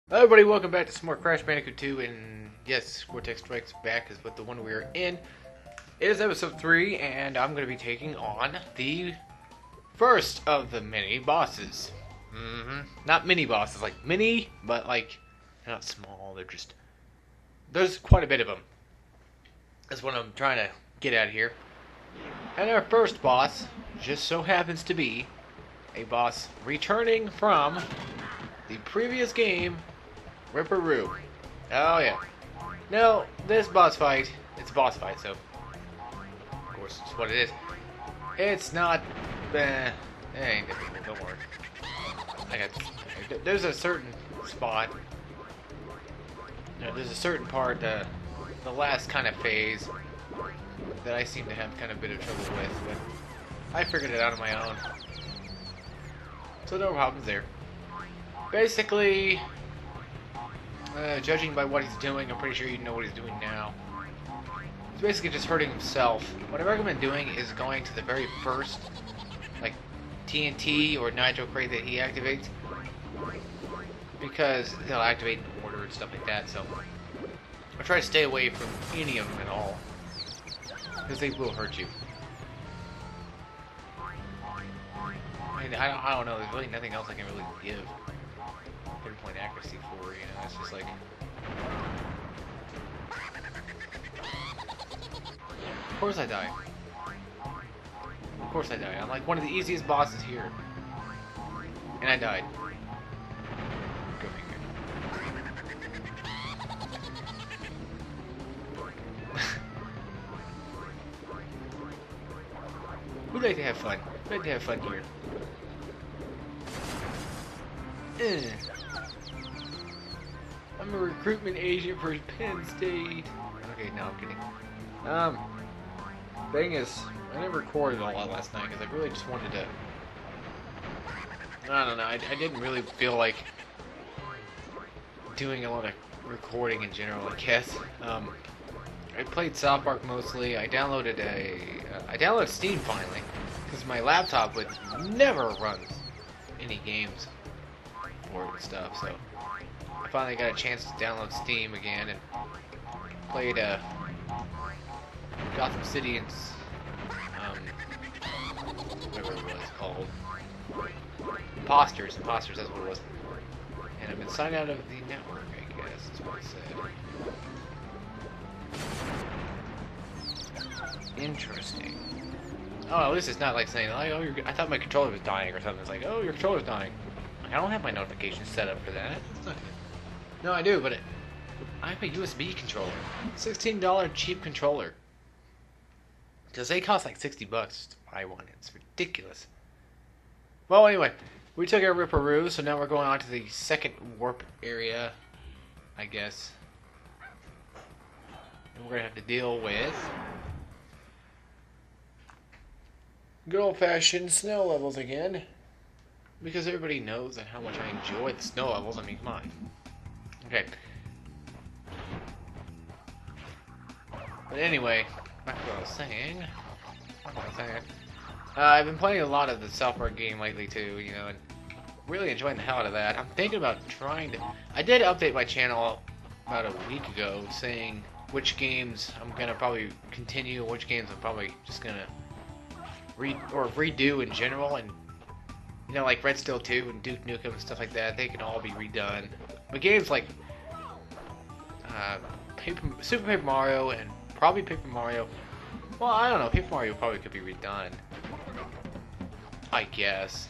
Hello everybody, welcome back to some more Crash Bandicoot 2, and yes, Cortex Strikes Back is what the one we're in. It is episode 3, and I'm going to be taking on the first of the mini bosses. Not mini bosses, like mini, but like, they're not small, there's quite a bit of them. That's what I'm trying to get at here. And our first boss just so happens to be a boss returning from the previous game, Ripper Roo. Oh yeah. Now, this boss fight, it's a boss fight, so of course it's what it is. It's not it ain't difficult, don't worry. There's a certain spot. There's a certain part, the last kind of phase that I seem to have kind of a bit of trouble with, but I figured it out on my own. So no problems there. Basically, judging by what he's doing, I'm pretty sure you know what he's doing now. He's basically just hurting himself. What I recommend doing is going to the very first, like, TNT or Nitro Crate that he activates, because they'll activate in order and stuff like that, so I try to stay away from any of them at all, because they will hurt you. I mean, I don't know, there's really nothing else I can really give pinpoint accuracy for, you know, it's just like... Of course I die. Of course I die. I'm like one of the easiest bosses here. And I died. Go figure. We'd like to have fun. We'd like to have fun here. I'm a recruitment agent for Penn State. Okay, no, I'm kidding. Thing is, I never recorded a lot last night because I really just wanted to... I don't know, I didn't really feel like doing a lot of recording in general, I guess. I played South Park mostly. I downloaded Steam finally, because my laptop would never run any games for it and stuff, so I finally got a chance to download Steam again and played Gotham City and whatever it was called. Imposters, that's what it was. And I've been signed out of the network, I guess, is what it said. Interesting. Oh, at least it's not like saying, like, oh, I thought my controller was dying or something. It's like, oh, your controller's dying. I don't have my notifications set up for that. No, I do, but I have a USB controller. $16 cheap controller. Because they cost like $60 to buy one. It's ridiculous. Well, anyway, we took our Ripper Roo, so now we're going on to the second warp area, I guess. And we're going to have to deal with good old-fashioned snow levels again. Because everybody knows that how much I enjoy the snow levels. I mean, come on. Okay. But anyway, back to what I was saying. I've been playing a lot of the South Park game lately too, you know, and really enjoying the hell out of that. I'm thinking about trying to... I did update my channel about a week ago saying which games I'm going to probably continue, which games I'm probably just going to redo in general, and you know, like Red Steel 2 and Duke Nukem and stuff like that, they can all be redone. But games like Super Paper Mario and probably Paper Mario, well, I don't know, Paper Mario probably could be redone, I guess.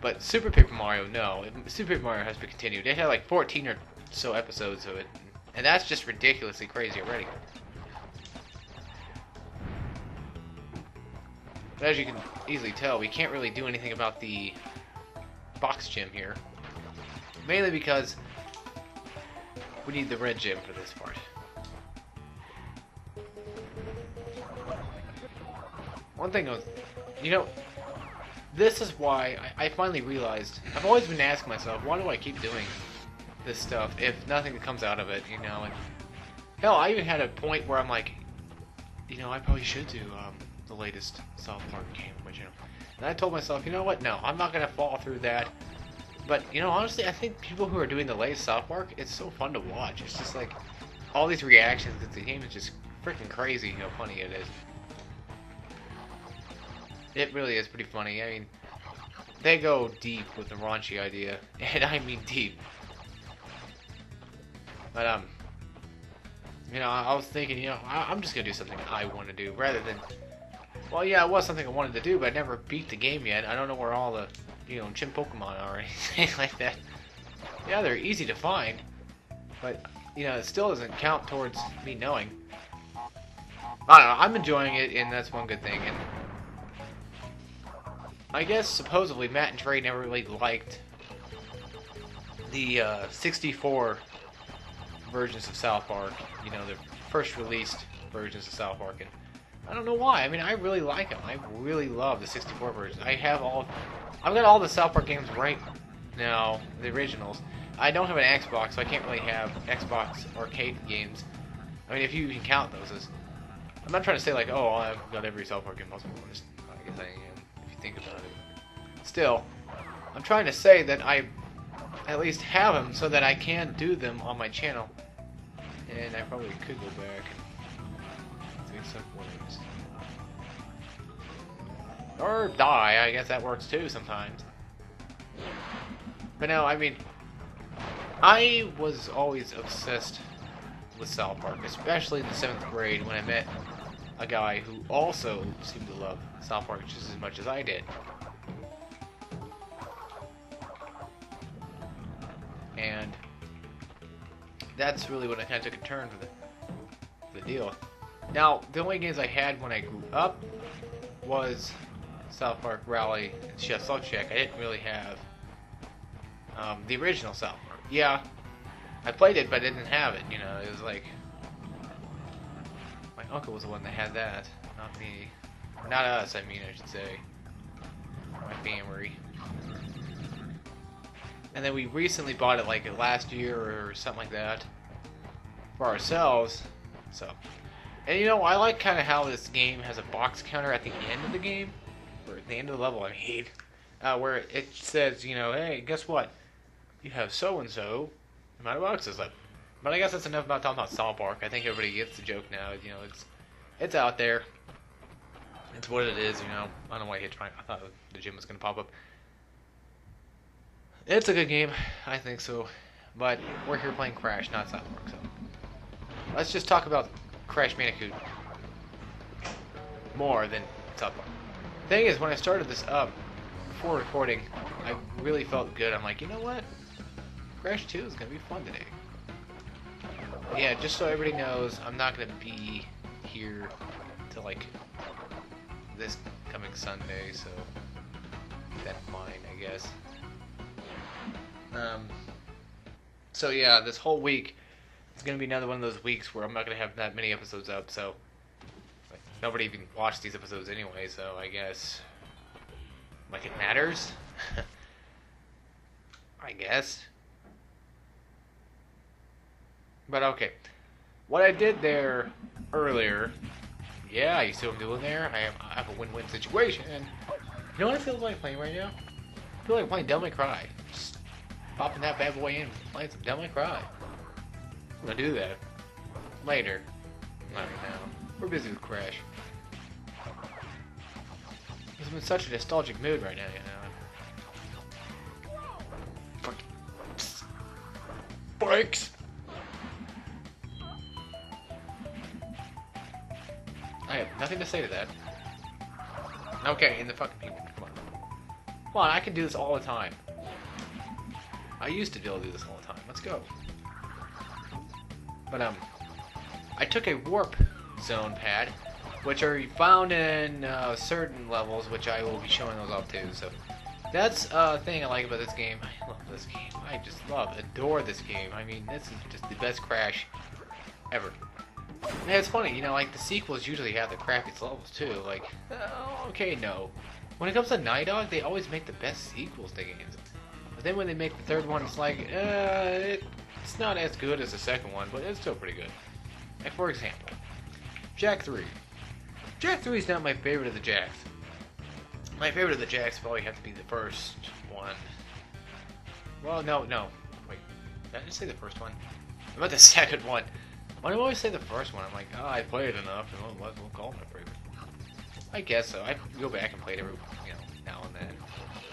But Super Paper Mario, no. Super Paper Mario has to be continued. They had like 14 or so episodes of it, and that's just ridiculously crazy already. But as you can easily tell, we can't really do anything about the box gem here. Mainly because we need the red gem for this part. One thing was, you know, this is why I finally realized, I've always been asking myself, why do I keep doing this stuff if nothing comes out of it, you know? And hell, I even had a point where I'm like, you know, I probably should do the latest South Park game, but you know, and I told myself, you know what? No, I'm not gonna fall through that But, you know, honestly, I think people who are doing the latest South Park, it's so fun to watch. It's just like, all these reactions, because the game is just freaking crazy how funny it is. It really is pretty funny. I mean, they go deep with the raunchy idea, and I mean deep. But, you know, I was thinking, you know, I'm just gonna do something I want to do, rather than, well, yeah, it was something I wanted to do, but I never beat the game yet. I don't know where all the, you know, gym Pokemon are or anything like that. Yeah, they're easy to find, but, you know, it still doesn't count towards me knowing. I don't know, I'm enjoying it, and that's one good thing, and I guess, supposedly, Matt and Trey never really liked the 64 versions of South Park, you know, the first released versions of South Park, and I don't know why. I mean, I really like them. I really love the 64 version. I've got all the South Park games right now, the originals. I don't have an Xbox, so I can't really have Xbox arcade games. I mean, if you can count those as, I'm not trying to say like, oh, I've got every South Park game possible. I guess I am, if you think about it. Still, I'm trying to say that I at least have them so that I can do them on my channel. And I probably could go back and do some ways. Or die, I guess that works too sometimes. But no, I mean, I was always obsessed with South Park, especially in the 7th grade when I met a guy who also seemed to love South Park just as much as I did. And that's really when I kind of took a turn for the deal. Now, the only games I had when I grew up was South Park Rally and Chef's Love Shack. I didn't really have the original South Park. Yeah, I played it, but I didn't have it. You know, it was like my uncle was the one that had that, not me, or not us. I mean, I should say, my family. And then we recently bought it like last year or something like that for ourselves. So, and you know, I like kind of how this game has a box counter at the end of the game, or at the end of the level, I mean, where it says, you know, hey, guess what? You have so and so amount of boxes left. But I guess that's enough about talking about South Park. I think everybody gets the joke now. You know, it's out there. It's what it is. You know, I don't know why I hit trying. I thought the gym was gonna pop up. It's a good game, I think so, but we're here playing Crash, not South Park, so let's just talk about Crash Bandicoot more than South Park. The thing is, when I started this up, before recording, I really felt good. I'm like, you know what? Crash 2 is going to be fun today. Yeah, just so everybody knows, I'm not going to be here till, like, this coming Sunday, so that's fine, I guess. So yeah, this whole week is going to be another one of those weeks where I'm not going to have that many episodes up, so like, nobody even watched these episodes anyway, so I guess, like, it matters? I guess. But okay, what I did there earlier, yeah, you see what I'm doing there? I have a win-win situation. You know what I feel like playing right now? I feel like playing Devil May Cry. Just popping that bad boy in, playing some Devil May Cry. I'm gonna do that later. Not right now. We're busy with Crash. I'm in such a nostalgic mood right now, you know. Fuck. Brakes! I have nothing to say to that. Okay, in the fucking people. Come on. Come on, I can do this all the time. I used to be able to do this all the time. Let's go. But, I took a warp zone pad, which are found in certain levels, which I will be showing those off too. So, that's a thing I like about this game. I love this game. I just adore this game. I mean, this is just the best Crash ever. And it's funny, you know, like, the sequels usually have the crappiest levels too. Like, okay, no. When it comes to Night Dog, they always make the best sequels to games. But then when they make the third one, it's like, it's not as good as the second one, but it's still pretty good. Like, for example, Jak 3. Jak 3 is not my favorite of the Jaks. My favorite of the Jaks probably have to be the first one. Well, no, no. Wait, did I just say the first one? About the second one. Why do I always say the first one? I'm like, oh, I played enough, and we'll call it a favorite. I guess so. I go back and play it every, now and then.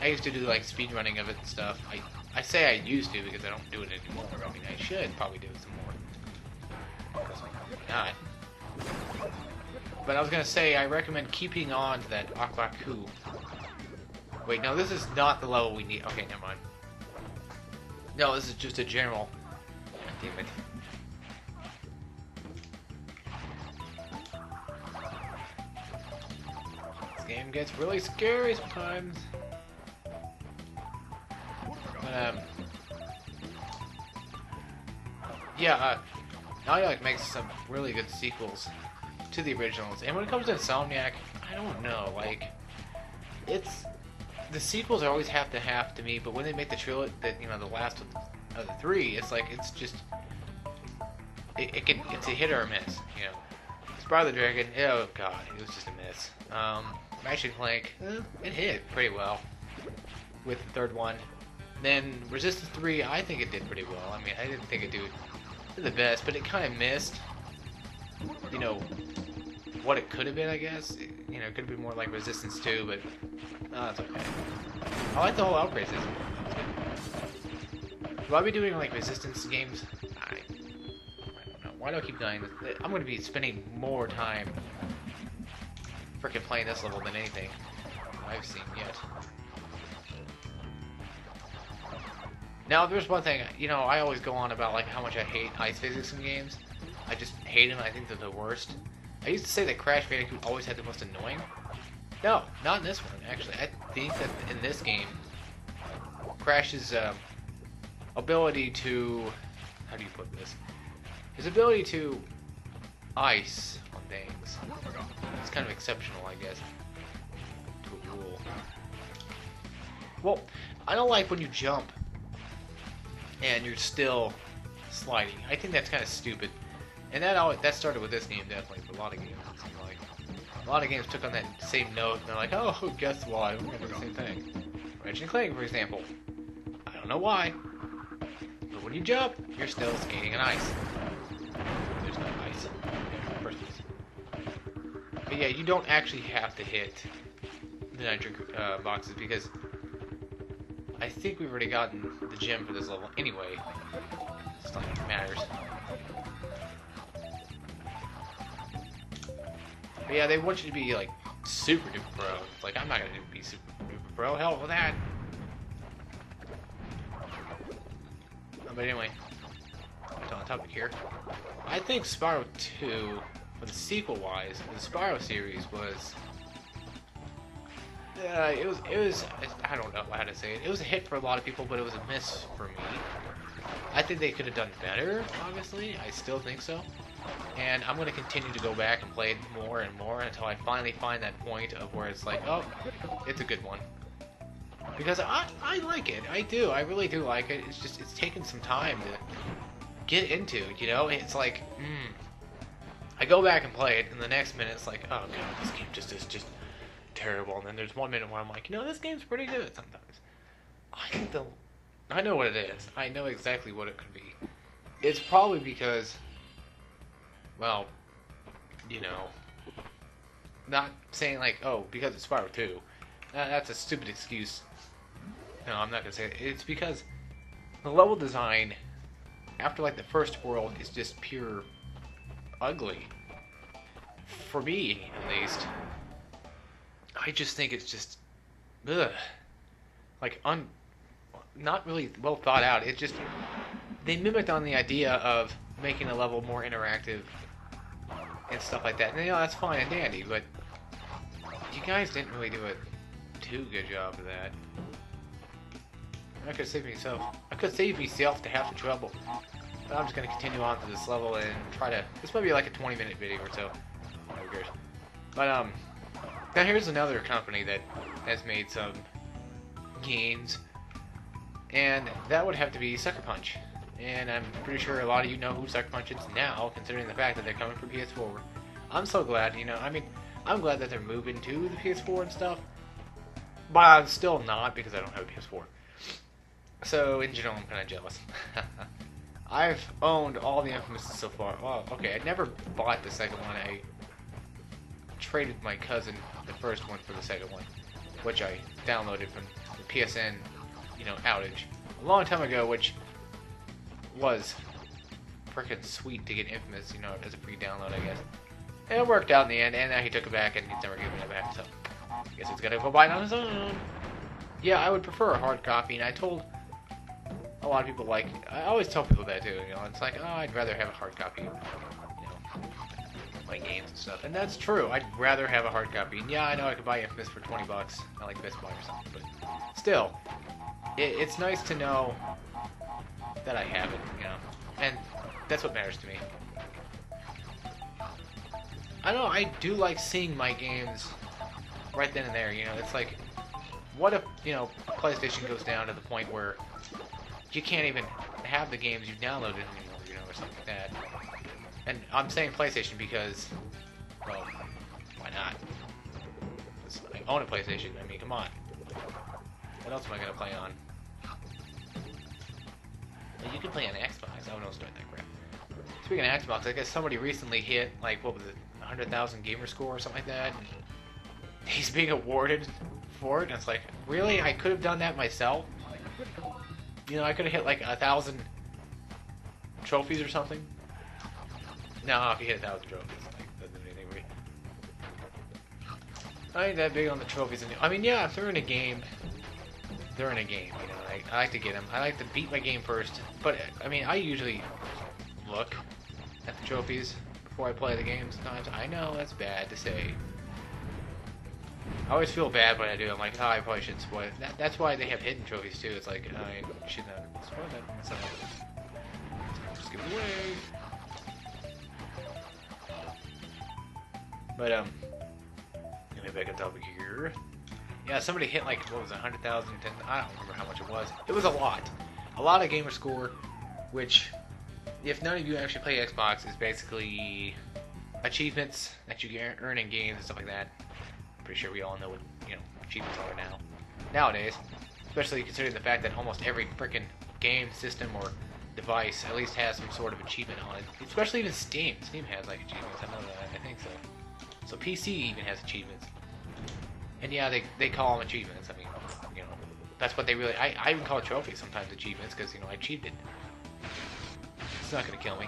I used to do like speed running of it and stuff. I say I used to because I don't do it anymore. I mean, I should probably do it some more. Why not? But I was gonna say I recommend keeping on to that Aquaku. Wait, no, this is not the level we need. Okay, never mind. No, this is just a general. Damn it. This game gets really scary sometimes. Yeah, Naughty Dog makes some really good sequels to the originals. And when it comes to Insomniac, I don't know, like, the sequels always have to me, but when they make the trilogy, the last of the three, it's like, it's just, it's a hit or a miss, Spyro the Dragon, oh god, it was just a miss. Ratchet and Clank, it hit pretty well with the third one. Then Resistance 3, I think it did pretty well. I mean, I didn't think it did the best, but it kind of missed, what it could have been, I guess. It could have been more like Resistance 2, but it's okay. I like the whole Outbreak system. Will I be doing like Resistance games? I don't know. Why do I keep dying? I'm going to be spending more time freaking playing this level than anything I've seen yet. Now, there's one thing, I always go on about like how much I hate ice physics in games. I just hate them. I think they're the worst. I used to say that Crash Bandicoot always had the most annoying. No, not in this one, actually. I think that in this game, Crash's ability to... How do you put this? His ability to ice on things. It's kind of exceptional, I guess. To a rule. Well, I don't like when you jump and you're still sliding. I think that's kind of stupid. And that started with this game, definitely, for a lot of games. It seemed like. A lot of games took on that same note, and they're like, oh, guess why? We're going to do the same thing. Ratchet and Clank, for example. I don't know why, but when you jump, you're still skating on ice. There's no ice. First place. But yeah, you don't actually have to hit the nitro boxes, because I think we've already gotten the gem for this level anyway. It's not like it matters. But yeah, they want you to be like super duper pro. It's like, I'm not gonna be super duper pro. Hell with that. But anyway, back on topic here. I think Spyro 2, for the sequel wise, the Spyro series was. It was. I don't know how to say it. It was a hit for a lot of people, but it was a miss for me. I think they could have done better. Obviously, I still think so. And I'm going to continue to go back and play it more and more until I finally find that point of where it's like, oh, it's a good one. Because I like it. I do. I really do like it. It's just, it's taken some time to get into, It's like, I go back and play it, and the next minute it's like, oh, God, this game just is just terrible. And then there's 1 minute where I'm like, this game's pretty good sometimes. I know what it is. I know exactly what it could be. It's probably because... Well, not saying like, oh, because it's Spyro 2. That's a stupid excuse. No, I'm not going to say it. It's because the level design, after like the first world, is just pure ugly. For me, at least. I just think it's just, ugh. Like, not really well thought out. It's just, they mimicked on the idea of making a level more interactive and stuff like that. And that's fine and dandy, but you guys didn't really do a too good job of that. I could save myself to half the trouble. But I'm just gonna continue on to this level and try to. This might be like a 20-minute video or so. Who cares? But now here's another company that has made some games, and that would have to be Sucker Punch. And I'm pretty sure a lot of you know who Sucker Punch is now, considering the fact that they're coming for PS4. I'm so glad, I'm glad that they're moving to the PS4 and stuff. But I'm still not, because I don't have a PS4. So in general, I'm kind of jealous. I've owned all the Infamous so far. Well, okay, I never bought the second one. I traded my cousin the first one for the second one, which I downloaded from the PSN, outage a long time ago, which was freaking sweet to get Infamous, as a free download, I guess. And it worked out in the end, and now he took it back, and he's never given it back, so I guess he's gonna go buy it on his own. Yeah, I would prefer a hard copy, and I told a lot of people, I always tell people that too, it's like, oh, I'd rather have a hard copy, my games and stuff, and that's true, I'd rather have a hard copy, and yeah, I know I could buy Infamous for 20 bucks, not like Best Buy or something, but still, it's nice to know that I have it, and that's what matters to me. I don't know, I do like seeing my games right then and there, it's like, what if, PlayStation goes down to the point where you can't even have the games you downloaded anymore, or something like that. And I'm saying PlayStation because, well, why not? I own a PlayStation, I mean, come on. What else am I going to play on? Well, you can play on Xbox, I don't start that crap. Speaking of Xbox, I guess somebody recently hit, what was it, 100,000 gamer score or something like that, and he's being awarded for it, and it's like, really? I could have done that myself? I could have hit 1,000 trophies or something. No, if you hit 1,000 trophies, doesn't do anything for me. I ain't that big on the trophies. I mean, yeah, if they're in a game, they're in a game. I like to get them. I like to beat my game first. But I mean, I usually look at the trophies before I play the game. Sometimes I know that's bad to say. I always feel bad when I do. I'm like, oh, I probably shouldn't spoil it. That's why they have hidden trophies too. It's like, I shouldn't have spoiled that. So, just give it away. But let me back up topic here. Yeah, somebody hit what was it, 100,000? I don't remember how much it was. It was a lot of gamer score. Which, if none of you actually play Xbox, is basically achievements that you earn in games and stuff like that. Pretty sure we all know what achievements are nowadays, especially considering the fact that almost every freaking game system or device at least has some sort of achievement on it. Especially even Steam. Steam has achievements. I know that. I think so. So PC even has achievements. And yeah, they call them achievements. I mean, that's what they really. I even call trophies sometimes achievements because I achieved it. It's not gonna kill me.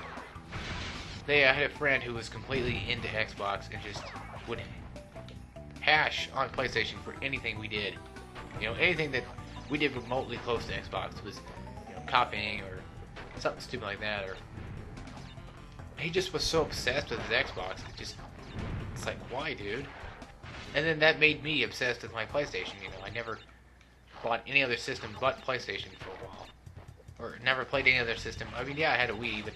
I had a friend who was completely into Xbox and just would hash on PlayStation for anything we did. Anything that we did remotely close to Xbox was, copying or something stupid like that. Or he just was so obsessed with his Xbox. It's like, why, dude? And then that made me obsessed with my PlayStation. I never bought any other system but PlayStation for a while, or never played any other system. I mean, yeah, I had a Wii, but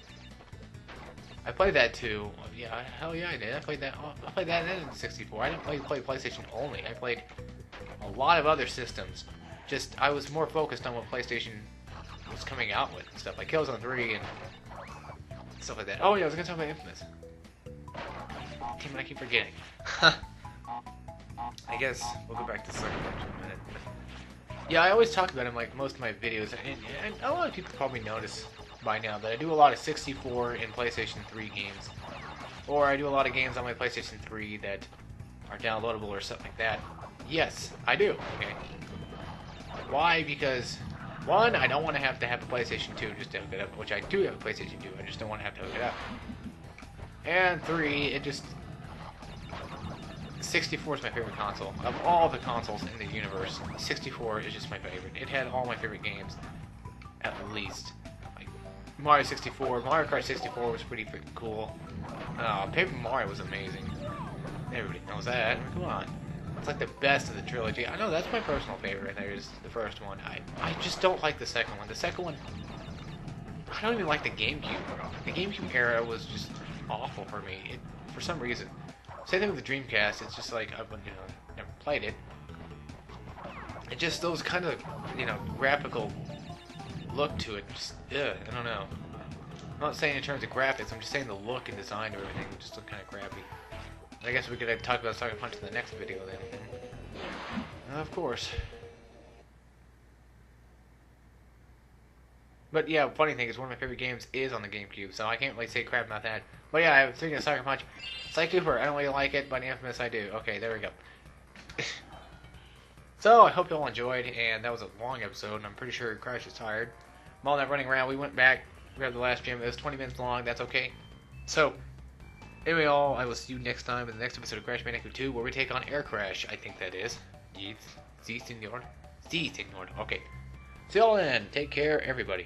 I played that too. Yeah, hell yeah, I did. I played that in 64. I didn't play PlayStation only. I played a lot of other systems. Just, I was more focused on what PlayStation was coming out with and stuff, like Killzone 3 and stuff like that. Oh yeah, I was gonna talk about Infamous. Damn it, I keep forgetting. I guess we'll go back to the second one in a minute. Yeah, I always talk about him most of my videos, and a lot of people probably notice by now that I do a lot of 64 and PlayStation 3 games. Or I do a lot of games on my PlayStation 3 that are downloadable or something like that. Yes, I do. Okay. Why? Because, one, I don't want to have a PlayStation 2 just to hook it up, which I do have a PlayStation 2, I just don't want to have to hook it up. And three, 64 is my favorite console. Of all the consoles in the universe, 64 is just my favorite. It had all my favorite games, at least. Mario 64, Mario Kart 64 was pretty freaking cool. Paper Mario was amazing. Everybody knows that. I mean, come on. It's like the best of the trilogy. I know that's my personal favorite right there is the first one. I just don't like the second one. The second one, I don't even like the GameCube. The GameCube era was just awful for me. For some reason. Same thing with the Dreamcast. It's just like, I've never played it. It just, those kind of, graphical look to it, just, ugh, I don't know. I'm not saying in terms of graphics, I'm just saying the look and design of everything just look kind of crappy. I guess we could talk about Sucker Punch in the next video then. Of course. But yeah, funny thing is one of my favorite games is on the GameCube, so I can't really say crap about that. But yeah, I was thinking of Sucker Punch. Psych Cooper, I don't really like it, but Infamous I do. Okay, there we go. So, I hope you all enjoyed, and that was a long episode, and I'm pretty sure Crash is tired. While not running around, we went back, grabbed the last gym. It was 20 minutes long, that's okay. So, anyway, all, I will see you next time in the next episode of Crash Bandicoot 2, where we take on Air Crash, I think that is. Yes. Si, senor. Si, senor. Okay. See y'all then. Take care, everybody.